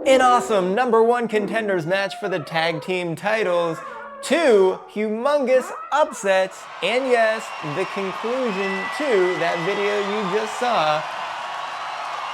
An awesome #1 contenders match for the tag team titles, 2 humongous upsets, and yes, the conclusion to that video you just saw.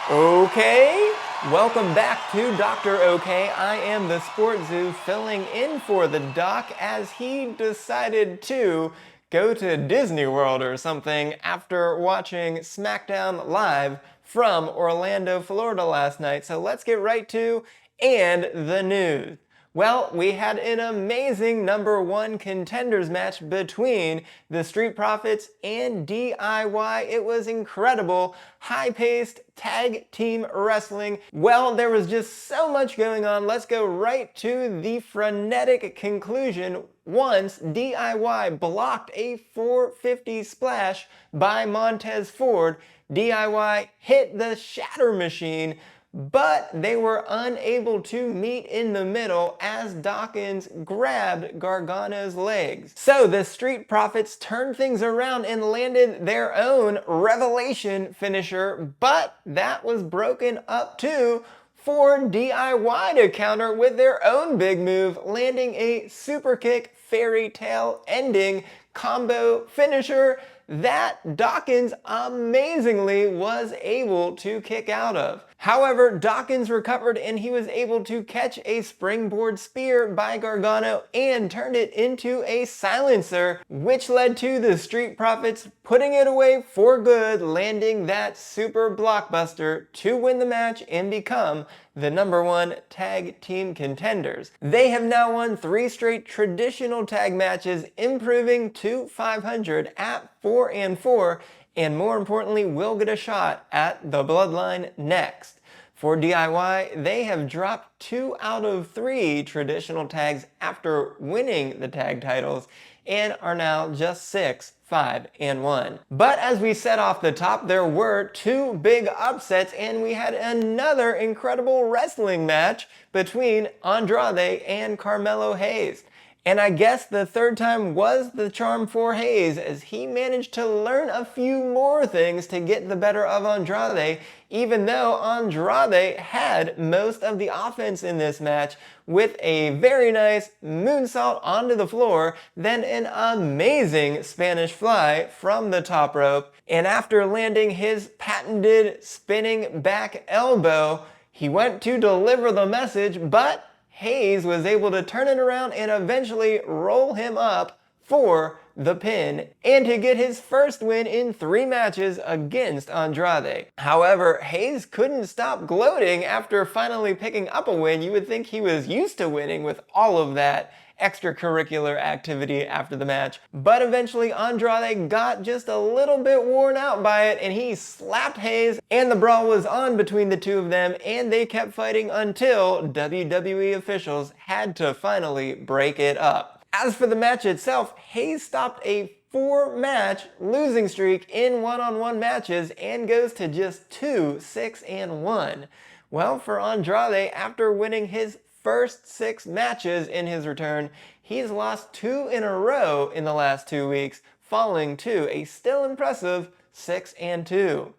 Okay, welcome back to Dr. OK. I am the SportsZu filling in for the doc as he decided to go to Disney World or something after watching SmackDown live from Orlando, Florida last night. So let's get right to and the news. Well, we had an amazing #1 contenders match between the Street Profits and DIY. It was incredible, high-paced tag team wrestling. Well, there was just so much going on. Let's go right to the frenetic conclusion. Once DIY blocked a 450 splash by Montez Ford, DIY hit the Shatter Machine, but they were unable to meet in the middle as Dawkins grabbed Gargano's legs. So the Street Profits turned things around and landed their own revelation finisher, but that was broken up too for DIY to counter with their own big move, landing a super kick fairy tale ending combo finisher that Dawkins amazingly was able to kick out of. However, Dawkins recovered and he was able to catch a springboard spear by Gargano and turned it into a silencer, which led to the Street Profits putting it away for good, landing that super blockbuster to win the match and become the #1 tag team contenders. They have now won 3 straight traditional tag matches, improving to 500 at 4-4, and more importantly, will get a shot at the Bloodline next. For DIY, they have dropped 2 out of 3 traditional tags after winning the tag titles and are now just 6-5-1. But as we said off the top, there were 2 big upsets and we had another incredible wrestling match between Andrade and Carmelo Hayes. And I guess the third time was the charm for Hayes as he managed to learn a few more things to get the better of Andrade, even though Andrade had most of the offense in this match with a very nice moonsault onto the floor, then an amazing Spanish fly from the top rope. And after landing his patented spinning back elbow, he went to deliver the message, but Hayes was able to turn it around and eventually roll him up for the pin and to get his first win in 3 matches against Andrade. However, Hayes couldn't stop gloating after finally picking up a win. You would think he was used to winning with all of that extracurricular activity after the match, but eventually Andrade got just a little bit worn out by it and he slapped Hayes, and the brawl was on between the two of them and they kept fighting until WWE officials had to finally break it up. As for the match itself, Hayes stopped a 4-match losing streak in one-on-one matches and goes to just 2-6-1. Well, for Andrade, after winning his first 6 matches in his return, he's lost 2 in a row in the last 2 weeks, falling to a still impressive 6-2.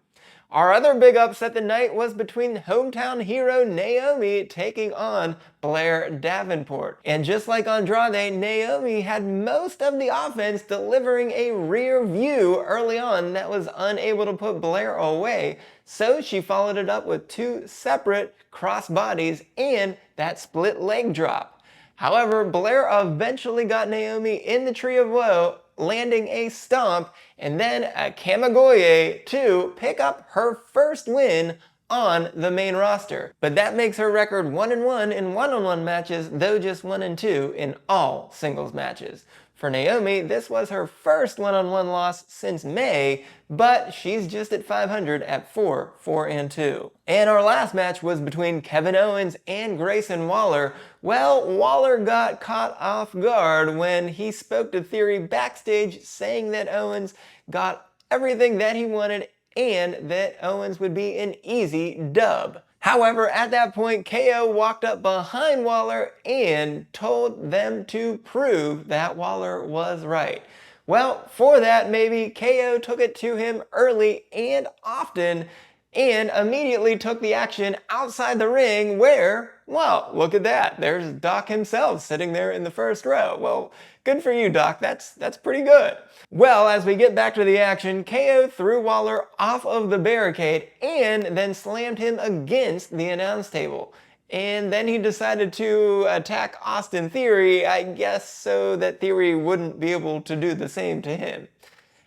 Our other big upset the night was between hometown hero Naomi taking on Blair Davenport. And just like Andrade, Naomi had most of the offense, delivering a rear view early on that was unable to put Blair away. So she followed it up with 2 separate cross bodies and that split leg drop. However, Blair eventually got Naomi in the Tree of Woe, landing a stomp and then a Kamigoye to pick up her first win on the main roster. But that makes her record 1-1 in one-on-one matches, though just 1-2 in all singles matches. For Naomi, this was her first one-on-one loss since May, but she's just at 500 at 4-4-2. And our last match was between Kevin Owens and Grayson Waller. Well, Waller got caught off guard when he spoke to Theory backstage, saying that Owens got everything that he wanted and that Owens would be an easy dub. However, at that point, KO walked up behind Waller and told them to prove that Waller was right. Well, for that, maybe KO took it to him early and often, and immediately took the action outside the ring where, well, look at that. There's Doc himself sitting there in the first row. Well, good for you, Doc. That's pretty good. Well, as we get back to the action, KO threw Waller off of the barricade and then slammed him against the announce table. And then he decided to attack Austin Theory, I guess so that Theory wouldn't be able to do the same to him.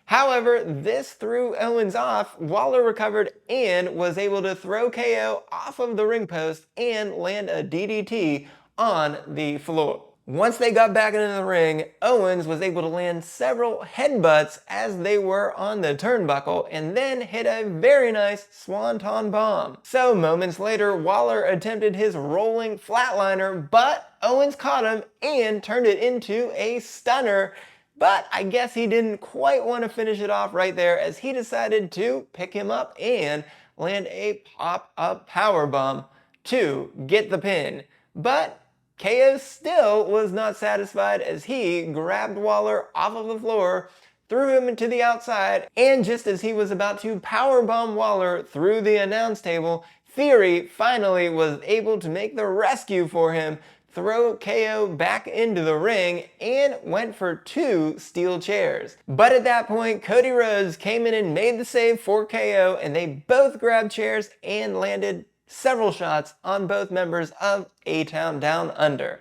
However, this threw Owens off. Waller recovered and was able to throw KO off of the ring post and land a DDT on the floor. Once they got back into the ring, Owens was able to land several headbutts as they were on the turnbuckle and then hit a very nice swanton bomb. So moments later, Waller attempted his rolling flatliner, but Owens caught him and turned it into a stunner. But I guess he didn't quite want to finish it off right there as he decided to pick him up and land a pop-up powerbomb to get the pin. But KO still was not satisfied as he grabbed Waller off of the floor, threw him into the outside, and just as he was about to powerbomb Waller through the announce table, Theory finally was able to make the rescue for him, throw KO back into the ring, and went for 2 steel chairs. But at that point, Cody Rhodes came in and made the save for KO, and they both grabbed chairs and landed several shots on both members of A-Town Down Under.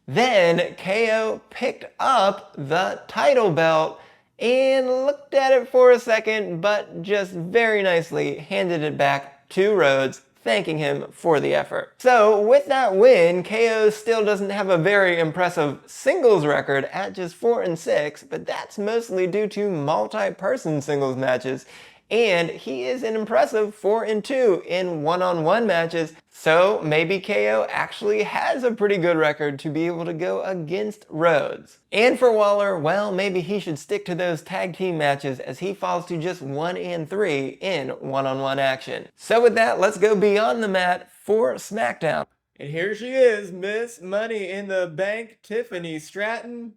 Then KO picked up the title belt and looked at it for a second, but just very nicely handed it back to Rhodes, thanking him for the effort. So with that win, KO still doesn't have a very impressive singles record at just 4-6, but that's mostly due to multi-person singles matches, and he is an impressive 4-2 in one-on-one matches, so maybe KO actually has a pretty good record to be able to go against Rhodes. And for Waller, well, maybe he should stick to those tag team matches as he falls to just 1-3 in one-on-one action. So with that, let's go beyond the mat for SmackDown. And here she is, Miss Money in the Bank, Tiffany Stratton.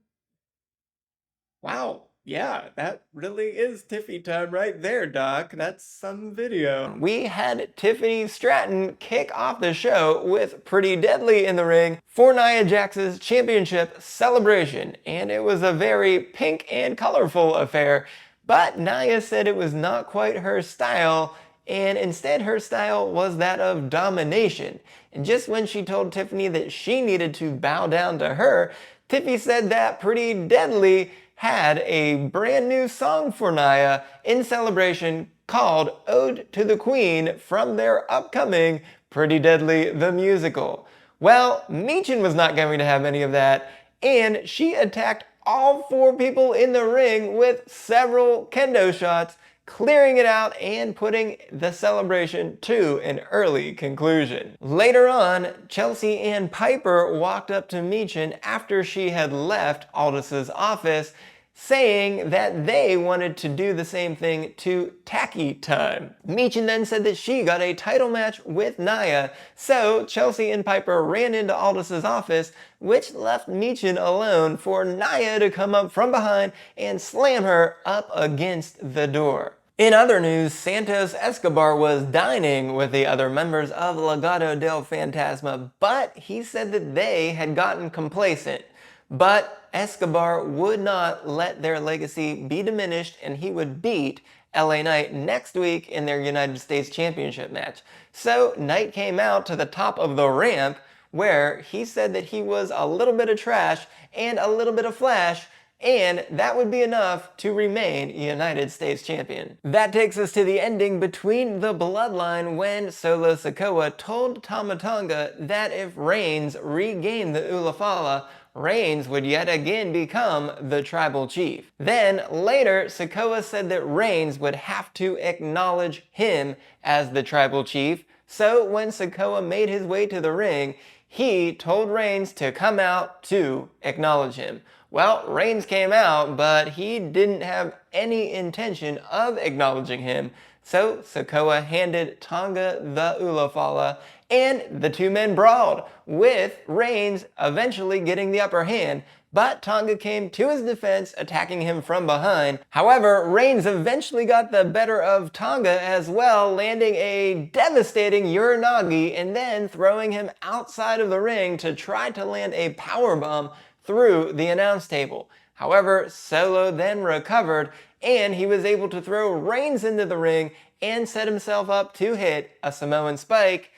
Wow. Yeah, that really is Tiffy time right there, Doc. That's some video. We had Tiffany Stratton kick off the show with Pretty Deadly in the ring for Nia Jax's championship celebration, and it was a very pink and colorful affair, but Nia said it was not quite her style, and instead her style was that of domination. And just when she told Tiffany that she needed to bow down to her, Tiffy said that Pretty Deadly had a brand new song for Nia in celebration called Ode to the Queen from their upcoming Pretty Deadly the Musical. Well, Michin was not going to have any of that, and she attacked all 4 people in the ring with several kendo shots, clearing it out and putting the celebration to an early conclusion. Later on, Chelsea and Piper walked up to Michin after she had left Aldis's office, saying that they wanted to do the same thing to Tacky Time. Michin then said that she got a title match with Nia, so Chelsea and Piper ran into Aldis's office, which left Michin alone for Nia to come up from behind and slam her up against the door. In other news, Santos Escobar was dining with the other members of Legado del Fantasma, but he said that they had gotten complacent. But Escobar would not let their legacy be diminished, and he would beat LA Knight next week in their United States Championship match. So Knight came out to the top of the ramp where he said that he was a little bit of trash and a little bit of flash, and that would be enough to remain United States Champion. That takes us to the ending between the Bloodline when Solo Sikoa told Tama Tonga that if Reigns regained the ULAFALA, Reigns would yet again become the tribal chief. Then later, Sikoa said that Reigns would have to acknowledge him as the tribal chief, so when Sikoa made his way to the ring, he told Reigns to come out to acknowledge him. Well, Reigns came out, but he didn't have any intention of acknowledging him, so Sikoa handed Tonga the ULAFALA, and the 2 men brawled, with Reigns eventually getting the upper hand. but Tonga came to his defense, attacking him from behind. However, Reigns eventually got the better of Tonga as well, landing a devastating Uranagi and then throwing him outside of the ring to try to land a powerbomb through the announce table. However, Solo then recovered and he was able to throw Reigns into the ring and set himself up to hit a Samoan spike.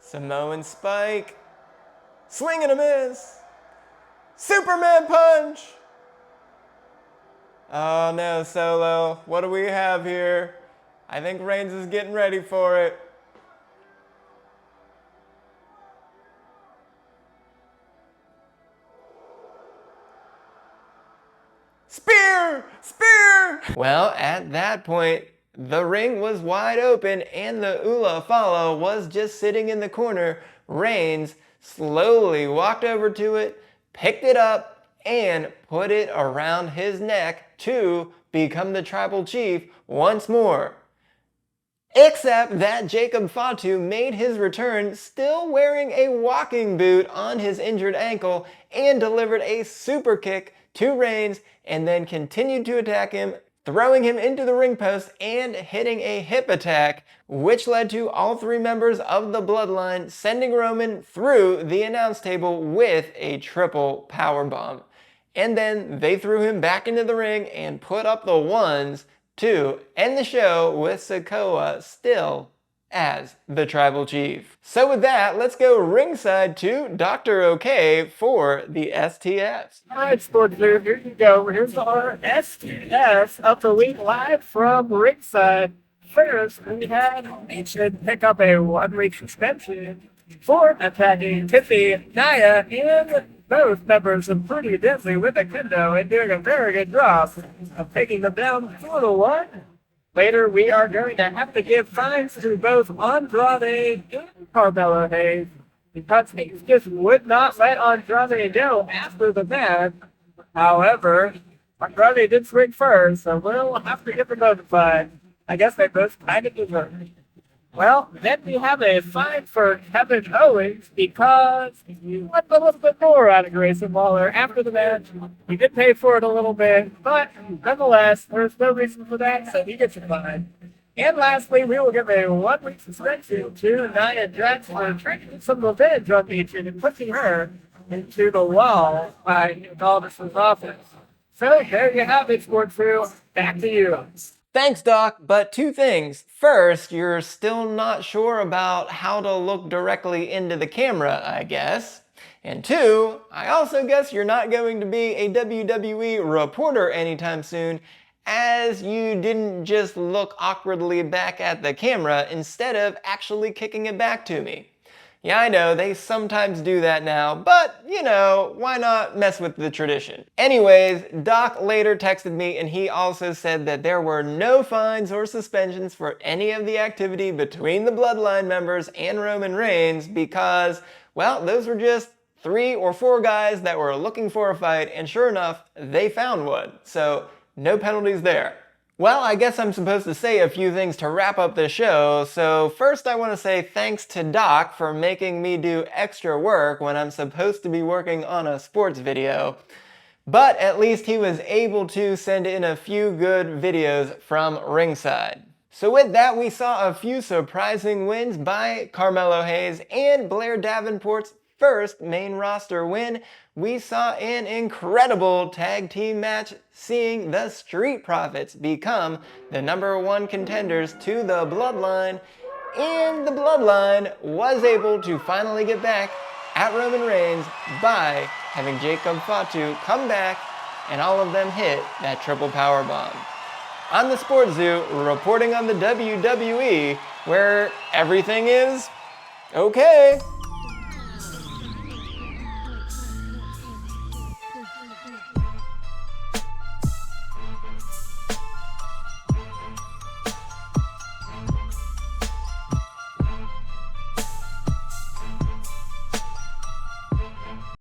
Samoan spike. Swing and a miss. Superman punch. Oh no, Solo. What do we have here? I think Reigns is getting ready for it. Spear! Spear! Well, at that point, the ring was wide open and the ULAFALA was just sitting in the corner. Reigns slowly walked over to it, picked it up, and put it around his neck to become the tribal chief once more. Except that Jacob Fatu made his return still wearing a walking boot on his injured ankle and delivered a super kick to Reigns and then continued to attack him, throwing him into the ring post and hitting a hip attack, which led to all three members of the bloodline sending Roman through the announce table with a triple powerbomb. And then they threw him back into the ring and put up the ones to end the show with Sikoa still as the tribal chief. So with that, let's go ringside to Dr. O'Kay for the STFs. Alright, SportsZu, here you go. Here's our STFs of the week live from ringside. First, we had Nation pick up a 1-week suspension for attacking Tiffy, Naya, and both members of Pretty Disney with a kendo and doing a very good job of taking them down 4-1. Later, we are going to have to give fines to both Andrade and Carmelo Hayes because Hayes just would not let Andrade go after the match. However, Andrade did swing first, so we'll have to get them notified. I guess they both kind of deserve it. Well, then we have a fine for Kevin Owens because he went a little bit more out of Grayson Waller after the match. He did pay for it a little bit, but nonetheless, there's no reason for that, so he gets a fine. And lastly, we will give a 1-week suspension to Nia Jax for taking some revenge on Nation and pushing her into the wall by Aldous' office. So there you have it, SportsZu. Back to you. Thanks, Doc, but two things. First, you're still not sure about how to look directly into the camera, I guess. And two, I also guess you're not going to be a WWE reporter anytime soon, as you didn't just look awkwardly back at the camera instead of actually kicking it back to me. Yeah, I know, they sometimes do that now, but, you know, why not mess with the tradition? Anyways, Doc later texted me and he also said that there were no fines or suspensions for any of the activity between the Bloodline members and Roman Reigns because, well, those were just 3 or 4 guys that were looking for a fight, and sure enough, they found one. So, no penalties there. Well, I guess I'm supposed to say a few things to wrap up the show, so first I want to say thanks to Doc for making me do extra work when I'm supposed to be working on a sports video. But at least he was able to send in a few good videos from ringside. So with that, we saw a few surprising wins by Carmelo Hayes and Blair Davenport's first main roster win. We saw an incredible tag team match, seeing the Street Profits become the #1 contenders to the Bloodline, and the Bloodline was able to finally get back at Roman Reigns by having Jacob Fatu come back and all of them hit that triple powerbomb. I'm the SportsZu, reporting on the WWE, where everything is okay.